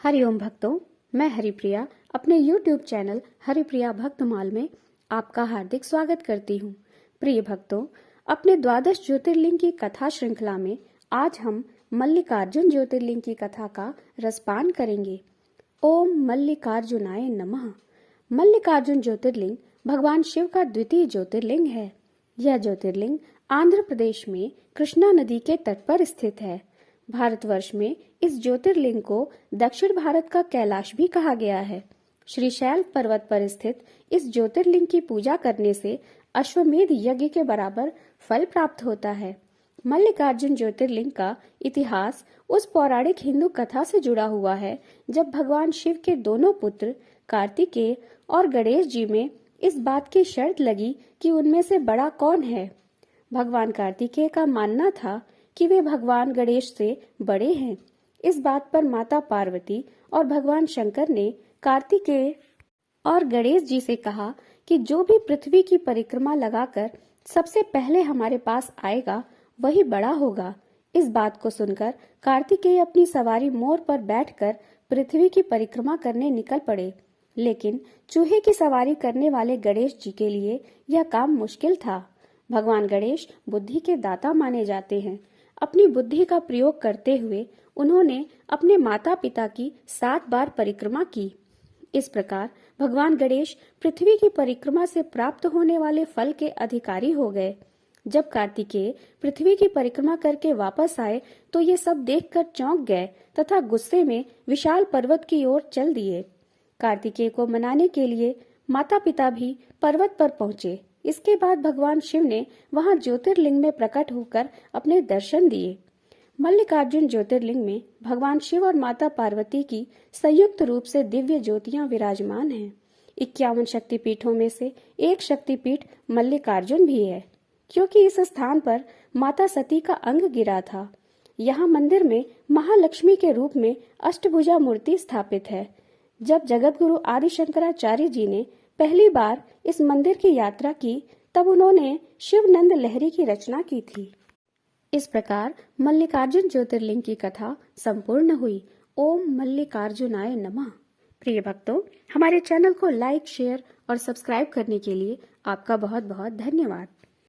हरिओम भक्तों, मैं हरिप्रिया अपने YouTube चैनल हरिप्रिया भक्तमाल में आपका हार्दिक स्वागत करती हूँ। प्रिय भक्तों, अपने द्वादश ज्योतिर्लिंग की कथा श्रृंखला में आज हम मल्लिकार्जुन ज्योतिर्लिंग की कथा का रसपान करेंगे। ओम मल्लिकार्जुनाय नमः। मल्लिकार्जुन ज्योतिर्लिंग भगवान शिव का द्वितीय ज्योतिर्लिंग है। यह ज्योतिर्लिंग आंध्र प्रदेश में कृष्णा नदी के तट पर स्थित है। भारतवर्ष में इस ज्योतिर्लिंग को दक्षिण भारत का कैलाश भी कहा गया है। श्रीशैल पर्वत पर स्थित इस ज्योतिर्लिंग की पूजा करने से अश्वमेध यज्ञ के बराबर फल प्राप्त होता है। मल्लिकार्जुन ज्योतिर्लिंग का इतिहास उस पौराणिक हिंदू कथा से जुड़ा हुआ है जब भगवान शिव के दोनों पुत्र कार्तिकेय और गणेश जी में इस बात की शर्त लगी कि उनमें से बड़ा कौन है। भगवान कार्तिकेय का मानना था कि वे भगवान गणेश से बड़े हैं। इस बात पर माता पार्वती और भगवान शंकर ने कार्तिकेय और गणेश जी से कहा कि जो भी पृथ्वी की परिक्रमा लगाकर सबसे पहले हमारे पास आएगा वही बड़ा होगा। इस बात को सुनकर कार्तिकेय अपनी सवारी मोर पर बैठकर पृथ्वी की परिक्रमा करने निकल पड़े। लेकिन चूहे की सवारी करने वाले गणेश जी के लिए यह काम मुश्किल था। भगवान गणेश बुद्धि के दाता माने जाते हैं। अपनी बुद्धि का प्रयोग करते हुए उन्होंने अपने माता पिता की 7 बार परिक्रमा की। इस प्रकार भगवान गणेश पृथ्वी की परिक्रमा से प्राप्त होने वाले फल के अधिकारी हो गए। जब कार्तिकेय पृथ्वी की परिक्रमा करके वापस आए तो ये सब देखकर चौंक गए तथा गुस्से में विशाल पर्वत की ओर चल दिए। कार्तिकेय को मनाने के लिए माता पिता भी पर्वत पर पहुंचे। इसके बाद भगवान शिव ने वहां ज्योतिर्लिंग में प्रकट होकर अपने दर्शन दिए। मल्लिकार्जुन ज्योतिर्लिंग में भगवान शिव और माता पार्वती की संयुक्त रूप से दिव्य ज्योतियां विराजमान हैं। 51 शक्तिपीठों में से एक शक्तिपीठ मल्लिकार्जुन भी है, क्योंकि इस स्थान पर माता सती का अंग गिरा था। यहाँ मंदिर में महालक्ष्मी के रूप में अष्टभुजा मूर्ति स्थापित है। जब जगतगुरु आदि शंकराचार्य जी ने पहली बार इस मंदिर की यात्रा की तब उन्होंने शिवनंद लहरी की रचना की थी। इस प्रकार मल्लिकार्जुन ज्योतिर्लिंग की कथा संपूर्ण हुई। ओम मल्लिकार्जुनाय नमः। प्रिय भक्तों, हमारे चैनल को लाइक, शेयर और सब्सक्राइब करने के लिए आपका बहुत बहुत धन्यवाद।